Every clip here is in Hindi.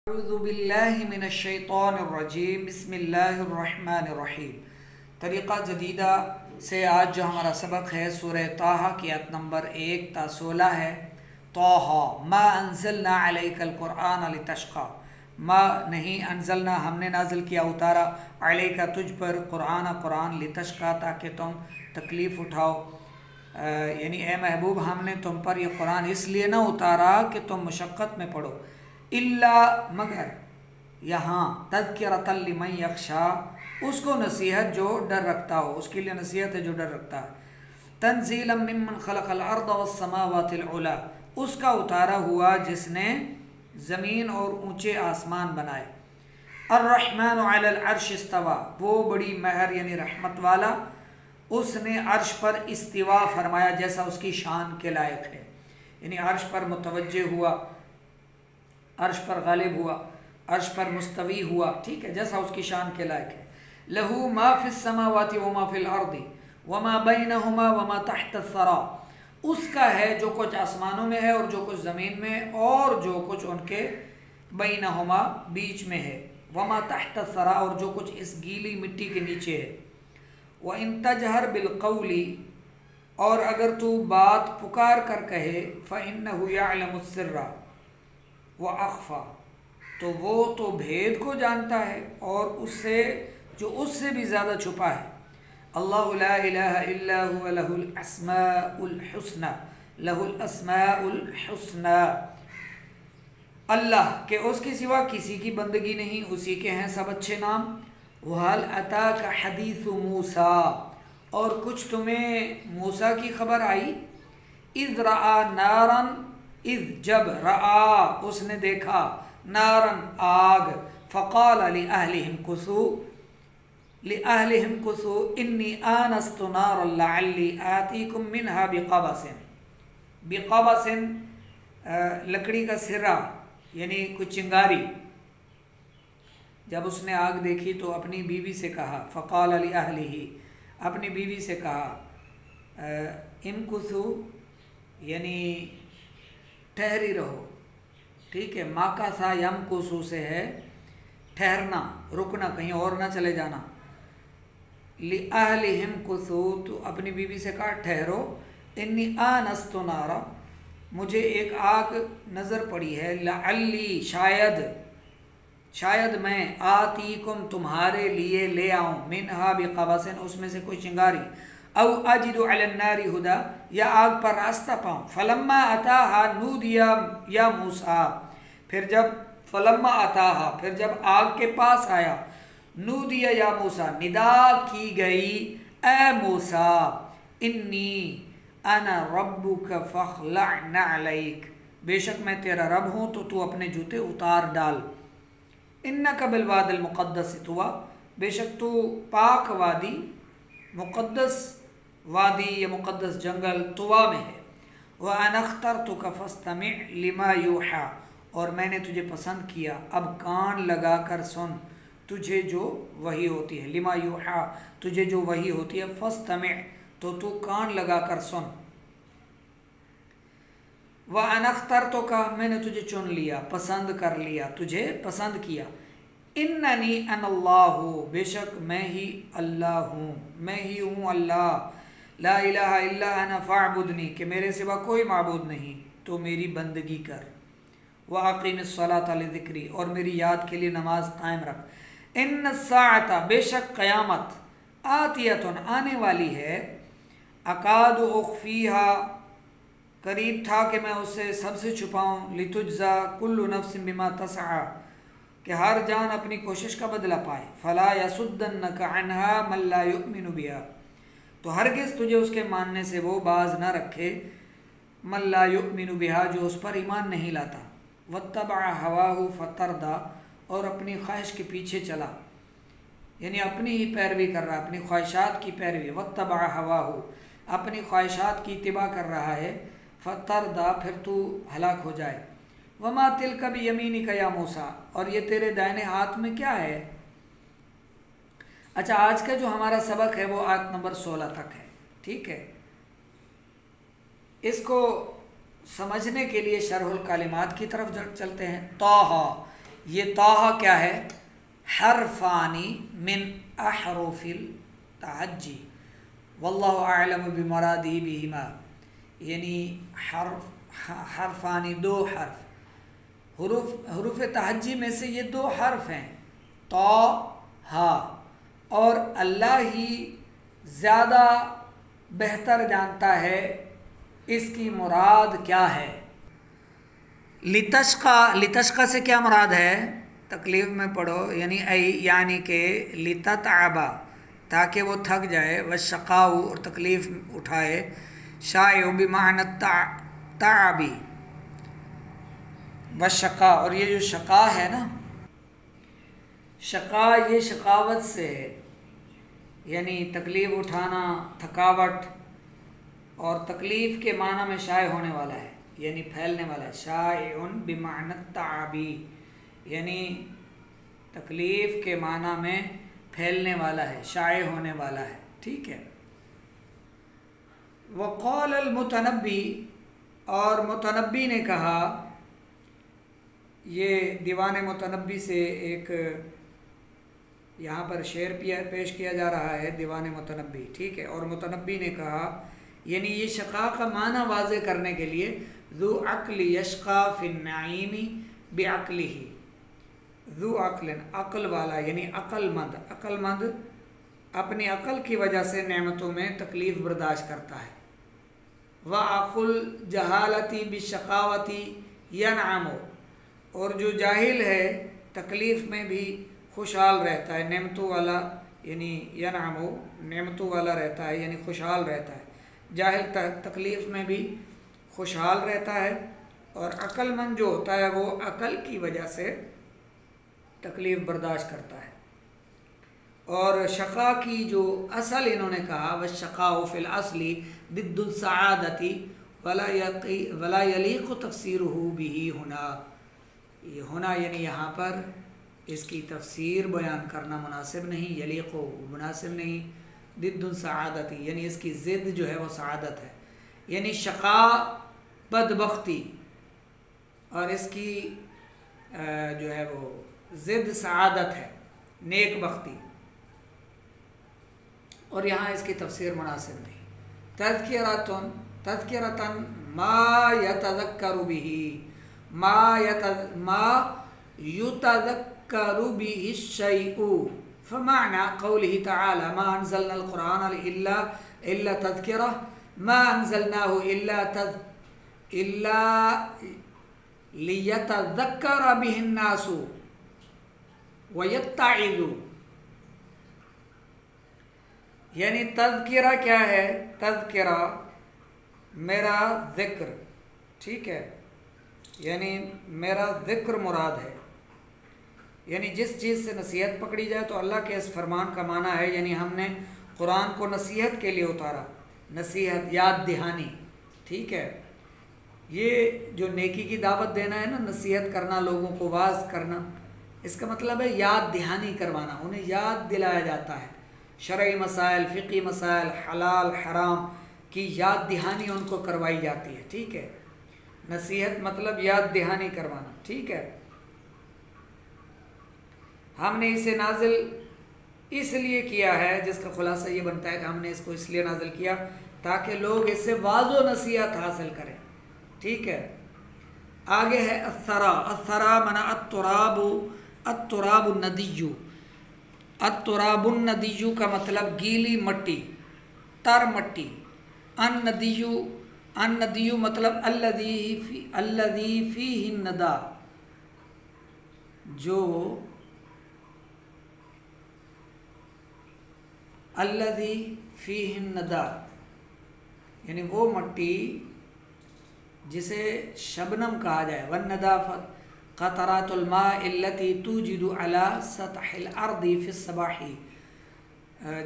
अऊज़ुबिल्लाहि मिनश्शैतानिर्रजीम बिस्मिल्लाहिर्रहमानिर्रहीम। तरीक़ा जदीदा से आज जो हमारा सबक है सूरह ताहा की आयत नंबर 1 ता 16 है। ताहा मा अंज़लना अलैकल कुरआन लितश्क़ा, मा नहीं, अंज़लना हमने नाजिल किया उतारा, अलैका तुझ पर, कुरान लितश्क़ा ताकि तुम तकलीफ़ उठाओ। यानी ए महबूब हमने तुम पर यह कुरान इसलिए ना उतारा कि तुम मुशक्क़त में पढ़ो, इल्ला मगर, यहाँ तज़किरतन लिमन यख्शा, उसको नसीहत जो डर रखता हो, उसके लिए नसीहत है जो डर रखता है। तंज़ीलन मिम्मन खलक़ल अर्द वस्समावातिल उला, उसका उतारा हुआ जिसने ज़मीन और ऊंचे आसमान बनाए। अर्रहमानु अलल अर्श इस्तवा, वो बड़ी महर यानी रहमत वाला, उसने अर्श पर इस्तिवा फरमाया जैसा उसकी शान के लायक है। यानी अर्श पर मुतवज्जे हुआ, अर्श पर गालिब हुआ, अर्श पर मुस्तवी हुआ, ठीक है, जैसा उसकी शान के लायक है। लहू मा फिस समावाति व मा फिल अर्दी व मा बैनहुमा व मा तहत सरा, उसका है जो कुछ आसमानों में है और जो कुछ ज़मीन में और जो कुछ उनके बैनहुमा बीच में है, व मा तहत सरा, और जो कुछ इस गीली मिट्टी के नीचे है। व इन तजहर बिलक़ौली, और अगर तू बात पुकार कर कहे, फ़इन्नहु यअलमुस सिर्रा व अख़फ़ा, तो वो तो भेद को जानता है और उससे जो उससे भी ज़्यादा छुपा है। अल्लाहु ला इलाहा इल्ला हुवा लहुल अस्माउल हुस्ना, लहुल अस्माउल हुस्ना, अल्लाह के उसके सिवा किसी की बंदगी नहीं, उसी के हैं सब अच्छे नाम। वहल अताका हदीसु मूसा, और कुछ तुम्हें मूसा की खबर आई। इज़ रआ नारन, इज़ जब रआ उसने देखा, नारन आग, फ़क़ाल लिअहलिहिम कुसू, लिअहलिहिम कुसू इन्नी आनस्तु नारन लअल्ली आतीकुम मिनहा बिक़बसिन, बिक़बसिन लकड़ी का सिरा यानी कुछ चिंगारी। जब उसने आग देखी तो अपनी बीवी से कहा, फ़क़ाल लिअहलिही, अपनी बीवी से कहा, इमकुसू यानी ठहरी रहो, ठीक है, माका सा यमकुसू से है ठहरना, रुकना, कहीं और ना चले जाना। लिअहलिहिम कुसू, तो अपनी बीवी से कहा ठहरो, इन्नी आनस्तु नारा, मुझे एक आग नज़र पड़ी है, लअल्ली शायद मैं, आतीकुम तुम्हारे लिए ले आऊँ, मिनहा बिक़बसिन उसमें से कोई चिंगारी, औ अजिदु अलन नारी हुदा, या आग पर रास्ता पाऊँ। फलम्मा अताहा नूदिया या मूसा, फिर जब फलम्मा अताहा, फिर जब आग के पास आया, नूदिया या मूसा, निदा की गई, ए मूसा, इन्नी अना रब्बुका फ़ख़्लअ नअलैक, बेशक मैं तेरा रब हूँ तो तू अपने जूते उतार डाल। इन्नका बिल वादिल मुक़द्दस तुवा, बेशक तू पाक वादी, मुक़द्दस वादी या मुक़द्दस जंगल तुवा में है। व अना अख़्तरतुका फ़स्तमिअ लिमा यूहा, और मैंने तुझे पसंद किया, अब कान लगा कर सुन तुझे जो वही होती है, लिमा यूहा तुझे जो वही होती है, फ़स्तमिअ तो तू कान लगा कर सुन। व अना अख़्तरतुका मैंने तुझे चुन लिया, पसंद कर लिया, तुझे पसंद किया। इन्ननी अनल्लाहु, बेशक मैं ही अल्लाह हूँ, मैं ही हूँ अल्लाह। ला इलाहा इल्ला अना फ़अबुदनी, कि मेरे सिवा कोई माबूद नहीं तो मेरी बंदगी कर। व अक़ीमिस्सलाता लिज़िक्री, और मेरी याद के लिए नमाज कायम रख। इन्नस्साअता, बेशक क़यामत, आतियतुन आने वाली है, अकादु उख़फ़ीहा, करीब था कि मैं उससे सबसे छुपाऊँ, लितुज्ज़ा कुल्लु नफ्सिन बिमा तसआ, कि हर जान अपनी कोशिश का बदला पाए। फ़ला यसुद्दन्नका अन्हा मन ला युमिनु बिहा, तो हरगिज़ तुझे उसके मानने से वो बाज न रखे, मन ला युमिनु बिहा जो उस पर ईमान नहीं लाता। वत्तबअ हवाहु फ़तरदा, और अपनी ख्वाहिश के पीछे चला, यानी अपनी ही पैरवी कर रहा है, अपनी ख्वाहिशात की पैरवी। वत्तबअ हवाहु, अपनी ख्वाहिशात की इत्तिबा कर रहा है, फ़तरदा फिर तू हलाक हो जाए। वमा तिलका बियमीनिका या मूसा, और ये तेरे दाहिने हाथ में क्या है। अच्छा, आज का जो हमारा सबक है वो आयत नंबर 16 तक है, ठीक है। इसको समझने के लिए शरहुल कालिमात की तरफ चलते हैं। ताहा, ये ताहा क्या है? हरफानी मिन अहरुफिल तहज्जी वल्लाहु अअलम बिमुरादिही बिहिमा, यानी हरफानी दो हर्फ, हुरूफ तहज्जी में से ये दो हर्फ हैं, तो हा, और अल्लाह ही ज़्यादा बेहतर जानता है इसकी मुराद क्या है। लितश्का से क्या मुराद है? तकलीफ़ में पढ़ो, यानी कि लिततअबा, ताकि वो थक जाए, व शकाऊ और तकलीफ़ उठाए, शायउ बिमाना ताबी व शका, और ये जो शका है ना, शका ये शकावत से है, यानी तकलीफ़ उठाना, थकावट, और तकलीफ़ के माना में शाय होने वाला है, यानी फैलने वाला है। शायउन बिमाना ताबी, यानी तकलीफ़ के माना में फैलने वाला है, शाय होने वाला है, ठीक है। वक़ाल अल मुतनब्बी, और मुतनब्बी ने कहा, ये दीवान मुतनब्बी से एक यहाँ पर शेर पेश किया जा रहा है, दीवान मुतनब्बी, ठीक है। और मुतनब्बी ने कहा, यानी ये शका का माना वाज़े करने के लिए, ज़ु अक्ल यशका फिन नाइमी बिअक्लिही, ज़ु अक्लन, अक्ल वाला, यानी अक्लमंद अपनी अक्ल की वजह से नेमतों में तकलीफ़ बर्दाश्त करता है। व अकुल जहालती बिशकावती यनअमु, और जो जाहिल है तकलीफ़ में भी खुशहाल रहता है, नेमतों वाला, यानी यनअमु नेमतों वाला रहता है, यानी खुशहाल रहता है। जाहिल तकलीफ़ में भी खुशहाल रहता है, और अक्लमंद जो होता है वो अकल की वजह से तकलीफ़ बर्दाश्त करता है। और शका की जो असल इन्होंने कहा, वह शकाउ फिल असली दिद्दुल सआदती वला यलीक़ु तफ़सीरुहु बिही हुना, ये होना यानी यहाँ पर इसकी तफसीर बयान करना मुनासिब नहीं, यलीक़ु मुनासिब नहीं, दिद्दुल सआदती यानी इसकी ज़िद जो है वो सआदत है, यानी शका बदबख्ती, और इसकी जो है वो ज़िद सआदत है, नेक बख्ती, और यहाँ इसकी तफसीर मुनासिब नहीं। तज़किरतन मा यतज़क्करु बिही, मा युतज़क्करु बिही शैउ, फमाना क़ौलिही तआला मा अंज़लनल क़ुरआन इल्ला तज़किरा मा अंज़लनाहु इल्ला लियतज़क्कर बिहिन नासु व यत्तइज़ु, यानी तज़किरा क्या है? तज़किरा मेरा ज़िक्र, ठीक है, यानी मेरा ज़िक्र मुराद है, यानी जिस चीज़ से नसीहत पकड़ी जाए तो अल्लाह के इस फरमान का माना है, यानी हमने कुरान को नसीहत के लिए उतारा, नसीहत याद दहानी, ठीक है। ये जो नेकी की दावत देना है ना, नसीहत करना, लोगों को वाज़ करना, इसका मतलब है याद दहानी करवाना, उन्हें याद दिलाया जाता है, शरई मसाइल, फ़िक़ी मसाइल, हलाल हराम की याद दहानी उनको करवाई जाती है, ठीक है। नसीहत मतलब याद दहानी करवाना, ठीक है। हमने इसे नाजिल इसलिए किया है, जिसका खुलासा ये बनता है कि हमने इसको इसलिए नाजिल किया ताकि लोग इससे वाज़ो नसीहत हासिल करें, ठीक है। आगे है अथरा, अथरा मना अत्तुराबु नदियु, अत्तुराबुन नदियु का मतलब गीली मट्टी, तर मट्टी। अन नदियु मतलब अल्लज़ी फ़ीहि नदा, जो अल्लज़ी फ़ीहि नदा, यानी वो मट्टी जिसे शबनम कहा जाए। वन्नदाफ़त क़तरातुल मा'i अल्लती तुजिदु अला सतहिल अर्दी फ़िस सबाही,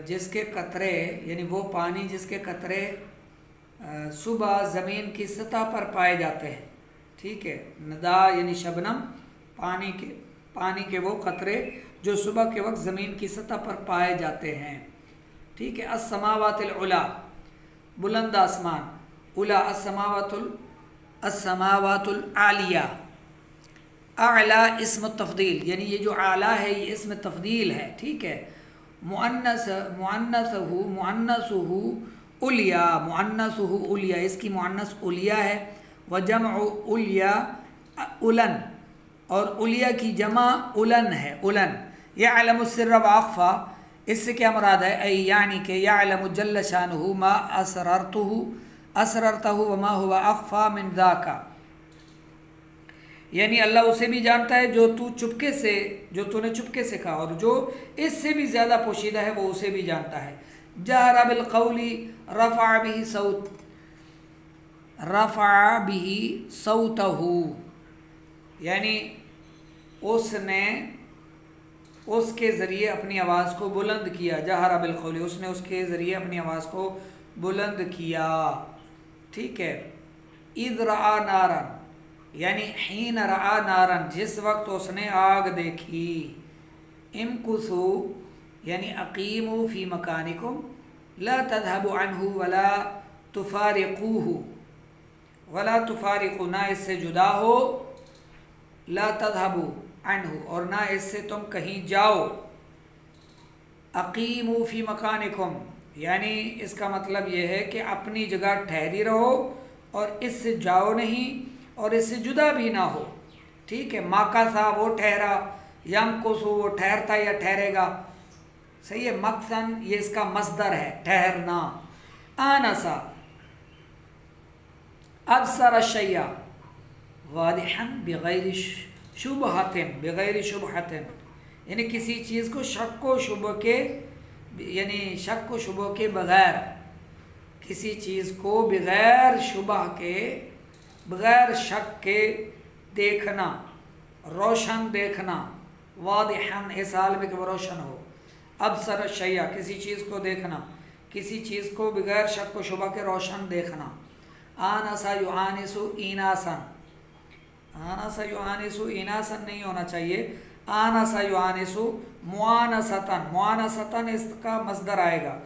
जिसके कतरे, यानी वो पानी जिसके कतरे सुबह ज़मीन की सतह पर पाए जाते हैं, ठीक है। नदा यानी शबनम, पानी के वो कतरे जो सुबह के वक्त ज़मीन की सतह पर पाए जाते हैं, ठीक है। अस्समावातिल उला, बुलंद आसमान, उला अस्समावातुल आलिया, आला इस्म तफ़दील, यानी ये जो आला है ये इस्म तफ़दील है, ठीक है। मुअन्नसुहु उलिया, मुअन्नसुहु उलिया, इसकी मुअन्नस उलिया है। व जमउ उलिया उलन, और उलिया की जमा उलन है, उलन। यअलमु सिर्र व अख़फ़ा, इससे क्या मुराद है? ऐ यानी कि यअलमु जल्ल शानुहु मा असररतहु व मा हुवा अख़फ़ा मिन ज़ाका, यानी अल्लाह उसे भी जानता है जो तूने चुपके से कहा, और जो इससे भी ज़्यादा पोशीदा है वो उसे भी जानता है। जहरा बिल क़ौली रफ़अ बिही सौतहु, यानी उसने उसके ज़रिए अपनी आवाज़ को बुलंद किया। जहरा बिल क़ौली, उसने उसके ज़रिए अपनी आवाज़ को बुलंद किया, ठीक है। इज़ रआ नारन, यानी हीन रआ नारन, जिस वक्त उसने आग देखी। इमकुसू, यानी अकीमू फ़ी मकानिकुम ला तज़हबु अन्हु वला तुफ़ारिक़ूहु, वला तुफ़ारिक़ू, ना इससे जुदा हो, ला तज़हबु अन्हु, और ना इससे तुम कहीं जाओ। अकीमू फ़ी मकानिकुम, यानी इसका मतलब यह है कि अपनी जगह ठहरी रहो और इससे जाओ नहीं और इससे जुदा भी ना हो, ठीक है। माकासा वो ठहरा, यमकुसु वो ठहरता या ठहरेगा, सही है। मकसन ये इसका मस्दर है, ठहरना। आनसा अबसर शैया वादिहन बिगैर शुबहतिन, यानी किसी चीज़ को शक व शुबह के, यानी शक व शुबह के बग़ैर, किसी चीज़ को बग़ैर शुबह के, बग़ैर शक के देखना, रोशन देखना। वादिहन इस हाल में कि वो रोशन हो। अबसर शैया, किसी चीज़ को देखना, किसी चीज़ को बग़ैर शक व शुबह के रोशन देखना। आनसा युआनिसु इनासन, आनसा युआनिसु इनासन नहीं होना चाहिए, आनसा युआनिसु मुआनसतन, मुआनसतन इसका मस्दर आएगा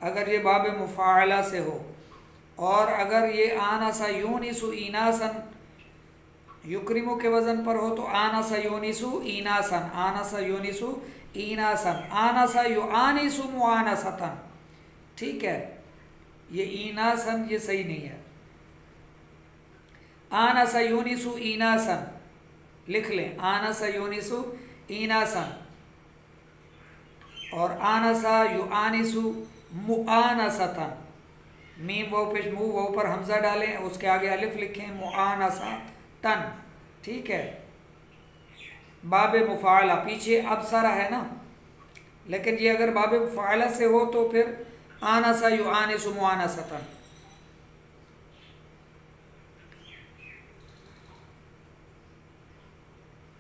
अगर ये बाब मुफ़ाअला से हो, और अगर ये आनसा यूनिसु इनासन युक्रिमु के वज़न पर हो तो आनसा यूनिसु इनासन, आनसा यूनिसु इनासन, आनसा युआनिसु मुआनसतन, ठीक है। ये इनासन ये सही नहीं है। आनसा यूनिसु इनासन लिख लें, आनसा यूनिसु इनासन, और आनसा युआनिसु मुआनसतन, मीम वाव पेश मुँह वाव पर हमज़ा डालें, उसके आगे अलिफ लिखें, मुआनसतन, ठीक है। बाब मुफ़ाअला, पीछे अबसरा है ना, लेकिन ये अगर बाब मुफ़ाअला से हो तो फिर आनसा युआनिसु मुआनसतन।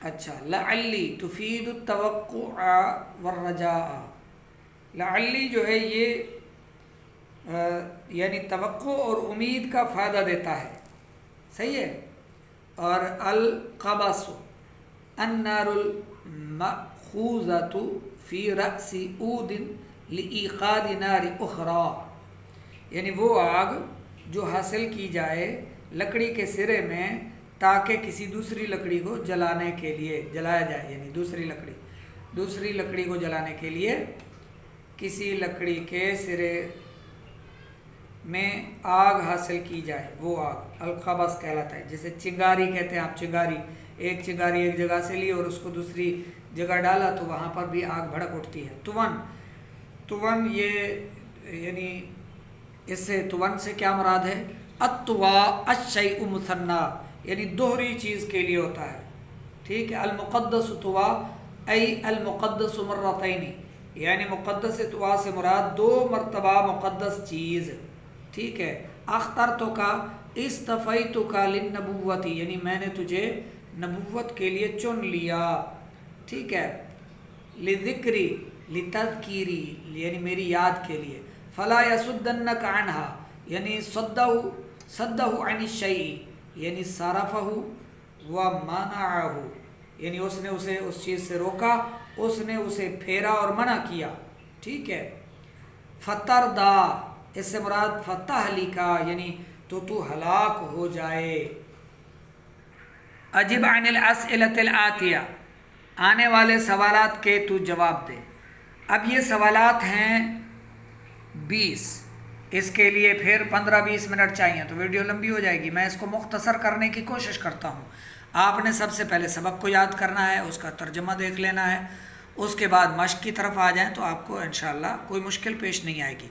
अच्छा, लअल्ली तुफीदु तवक्कुअ वर्रजाअ, लअल्ली जो है ये यानी तवक्को और उम्मीद का फ़ायदा देता है, सही है। और अल क़बसु अन्नारुल मख़ूज़तु फ़ी रअसी ऊदिन लिईक़ादि नारि उख़रा, यानी वो आग जो हासिल की जाए लकड़ी के सिरे में ताकि किसी दूसरी लकड़ी को जलाने के लिए जलाया जाए, यानी दूसरी लकड़ी को जलाने के लिए किसी लकड़ी के सिरे में आग हासिल की जाए, वो आग अलक़बस कहलाता है। जैसे चिंगारी कहते हैं आप, चिंगारी एक जगह से ली और उसको दूसरी जगह डाला तो वहाँ पर भी आग भड़क उठती है। तुवन ये यानी इससे तुवन से क्या मुराद है? अत्वा अश्शैउ मुसन्ना, यानी दोहरी चीज़ के लिए होता है, ठीक है। अल-मुक़द्दस तुवा ऐ अल-मुक़द्दस मर्रतैनी, यानी मुक़द्दस तुवा से मुराद दो मरतबा मुक़द्दस चीज़, ठीक है। अख्तरतु का इस्तफ़ैतु का लिन्नबुव्वती, यानी मैंने तुझे नबुव्वत के लिए चुन लिया, ठीक है। लिज़िक्री लितज़कीरी, यानी मेरी याद के लिए। फ़ला यसुद्दन्नक अन्हा, यानी सद्दहु अन शैई, यानी सरफ़हु व मनाअहु, यानी उसने उसे उस चीज़ से रोका, उसने उसे फेरा और मना किया, ठीक है। फ़तरदा, इससे मुराद फ़तहलिका, यानी तो तू हलाक हो जाए, अजिब अनिल अस्इलतिल आतिया, आने वाले सवालात के तू जवाब दे। अब ये सवालात हैं 20, इसके लिए फिर 15-20 मिनट चाहिए तो वीडियो लंबी हो जाएगी। मैं इसको मुख्तसर करने की कोशिश करता हूँ। आपने सबसे पहले सबक को याद करना है, उसका तर्जमा देख लेना है, उसके बाद मश्क की तरफ आ जाएं तो आपको इंशाअल्लाह कोई मुश्किल पेश नहीं आएगी।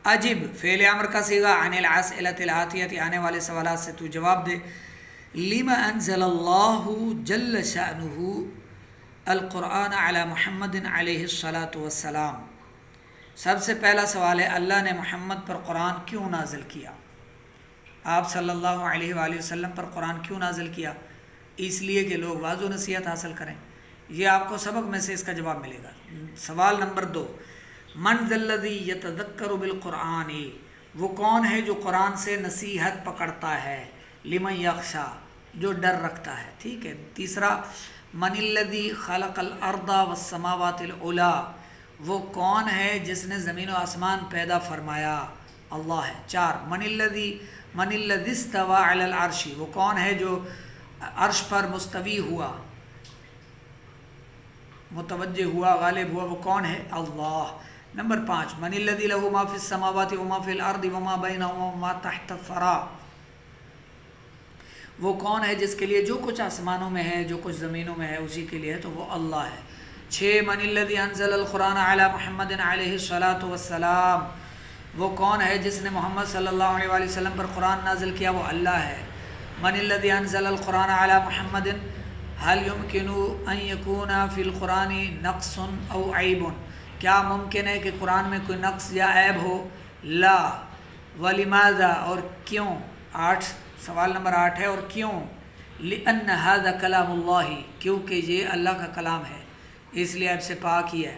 अजिब फ़ेल अमर का सीगा, अनिल अस्इलतिल आतियति, आने वाले सवालात से तू जवाब दे। लिमा अनज़लल्लाहु जल्ल शअनुहु अल-क़ुरआन अला मुहम्मदिन अलैहिस्सलातु वस्सलाम। सबसे पहला सवाल है, अल्लाह ने मोहम्मद पर कुरान क्यों नाजिल किया? आप सल्लल्लाहु अलैहि वसल्लम पर कुरान क्यों नाजिल किया? इसलिए कि लोग वाज़ो नसीहत हासिल करें। ये आपको सबक में से इसका जवाब मिलेगा। सवाल नंबर 2, मन ज़ल्लज़ी यतज़क्करु बिल कुरान, वो कौन है जो कुरान से नसीहत पकड़ता है? लिमन यख्शा, जो डर रखता है। ठीक है। तीसरा, मनिल्लज़ी खलक़ल अर्दा वस्समावातिल उला, वो कौन है जिसने ज़मीन व आसमान पैदा फरमाया? अल्लाह है। 4, मनिल्लज़ी इस्तवा अलल अर्शी, वो कौन है जो अर्श पर मुस्तवी हुआ, मुतवज्जे हुआ, गालिब हुआ, वो कौन है? अल्लाह। नंबर 5, मनिल्लज़ी लहू मा फ़िस समावाति व मा फ़िल अर्दि व मा बैनहुमा व मा तहत सरा, वो कौन है जिसके लिए जो कुछ आसमानों में है, जो कुछ ज़मीनों में है, उसी के लिए है, तो वो अल्लाह है। 6, मनिल्लज़ी अनज़लल क़ुरआन अला मुहम्मदिन अलैहिस्सलातु वस्सलाम, वो कौन है जिसने मोहम्मद सल्लल्लाहु अलैहि वसल्लम पर कुरान नाजिल किया? वो अल्लाह है। मनिल्लज़ी अनज़लल क़ुरआन अला मुहम्मदिन हल युमकिनु अन यकूना फ़िल क़ुरानी नक़्सुन औ ऐबुन, क्या मुमकिन है कि कुरान में कोई नक़्स या ऐब हो? ला। वलिमाज़ा, और क्यों? 8, सवाल नंबर 8 है, और क्यों? लिअन्न हाज़ा कलामुल्लाहि, क्योंकि ये अल्लाह का कलाम है, इसलिए आपसे पाक ही है।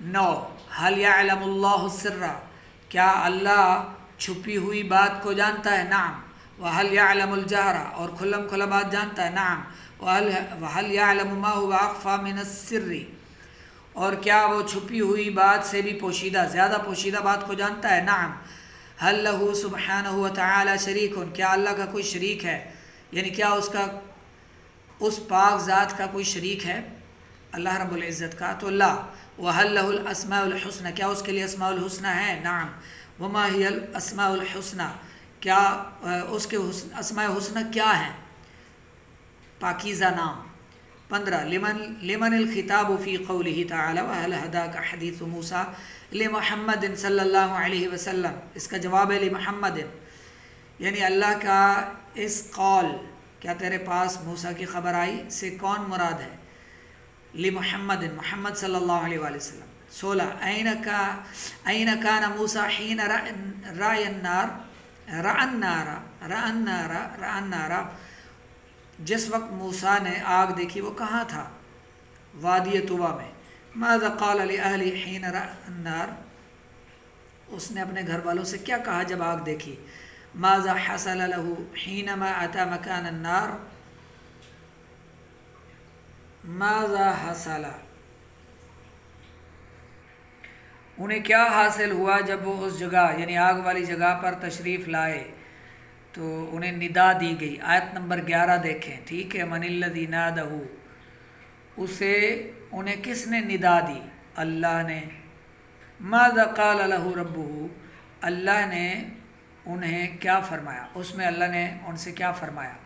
9, हल यअलमुल्लाहु सिर्रा, क्या अल्लाह छुपी हुई बात को जानता है? नाम। वहल यअलमुल जहरा, और खुल्लम खुल्ला बात जानता है? नाम। वहल यअलमु मा हुवा अख़फ़ा मिनस सिर्री, और क्या वो छुपी हुई बात से भी पोशीदा, ज़्यादा पोशीदा बात को जानता है? नाम। हल लहू सुब्हानहु व तआला शरीकुन, क्या अल्लाह का कोई शरीक है? यानी क्या उसका, उस पाक ज़ात का कोई शरीक है अल्लाह रब्बुल इज़्ज़त का? तो ला। वहल लहुल अस्माउल हुस्ना, क्या उसके लिए अस्माउल हुस्ना है? नाम। वमा हियल अस्माउल हुस्ना, क्या उसके अस्माए हुस्ना क्या है? पाकीज़ा नाम। 15, लिमनिल खिताबु फ़ी क़ौलिही तआला व हल हदाका हदीसु मूसा लिमुहम्मदिन सल्लल्लाहु अलैहि वसल्लम, इसका जवाब है लिमुहम्मदिन, यानी अल्लाह का इस कौल, क्या तेरे पास मूसा की ख़बर आई से कौन मुराद है? लिमुहम्मदिन, मोहम्मद सल्लल्लाहु अलैहि वसल्लम। 16, ऐन कान मूसा हीन रअन नारा, जिस वक्त मूसा ने आग देखी वो कहाँ था? वादी तुवा में। माज़ा क़ाल लि अहली हीन रअन नार, उसने अपने घर वालों से क्या कहा जब आग देखी? माज़ा हसल लहू हीनमा अता मकान अन्नार, माज़ा हसला, उन्हें क्या हासिल हुआ जब वो उस जगह यानी आग वाली जगह पर तशरीफ़ लाए तो उन्हें निदा दी गई। आयत नंबर 11 देखें। ठीक है। मनिल्लज़ी नादहू, उसे उन्हें किसने निदा दी? अल्लाह ने। माज़ा क़ाल लहू रब्बुहू, अल्लाह ने उन्हें क्या फरमाया? उसमें अल्लाह ने उनसे क्या फरमाया?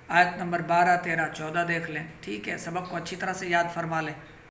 आयत नंबर 12, 13, 14 देख लें। ठीक है। सबक को अच्छी तरह से याद फरमा लें।